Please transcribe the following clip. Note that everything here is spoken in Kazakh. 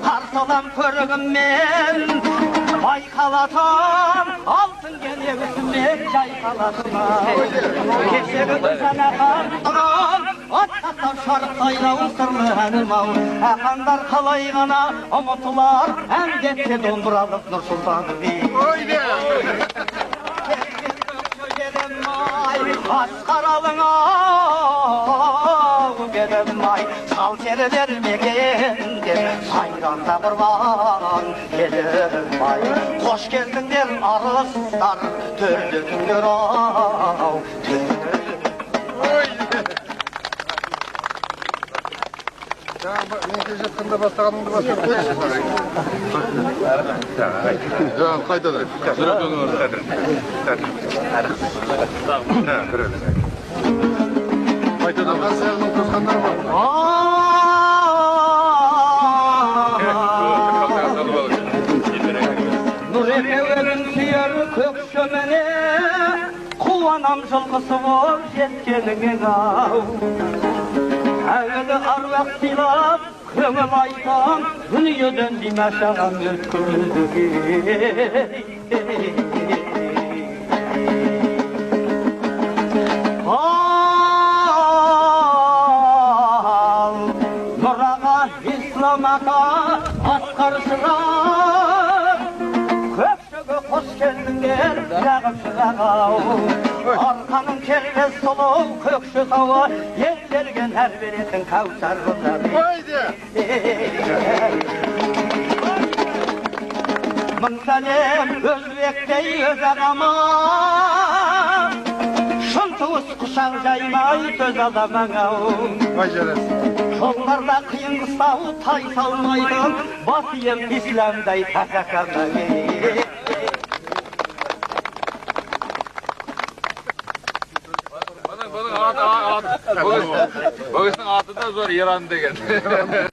Қарсылам көрігіммен байқалатым алтын кенегісімен жайқалатым кешегі өзен ақан тұрын аттақтан шарықтайлау сырлы әнім-ау ақандар қалай ғана ұмытылар ән кетсе домбыралық Нұрсұлтаным Асқаралың-ау бедім-ай сал серілер мекендер сайранда құрбан келім-ай қош келдіңдер арыстар төрлетіңдер-ау Мен кешетқанда бастағанымды бастап жаңағы қайтады қайтады қасиялының қосқандары бар нұр екеуінің сүйер көкшөмене қуанам жылқысы боп жеткеніңе-ау әуелі аруақ сыйлап көңіл айтам дүниеден димаш ағам өткізуге ал нұраға ислам аға асқар шырақ көкшеге қош келдіңдер жағып шырақ-ау арқаның кербез сұлу көкші тауы ел берген әр беретін кәусар қыздар мың сәлем өзбектей өз ағама шын туыс құшақ жаймай сөз адамаң-ау жолдарда қиын қыстау тай салмайтын бас ием исламдай тәкәкәмәң Бұл кісінің аты да зор Иран деген.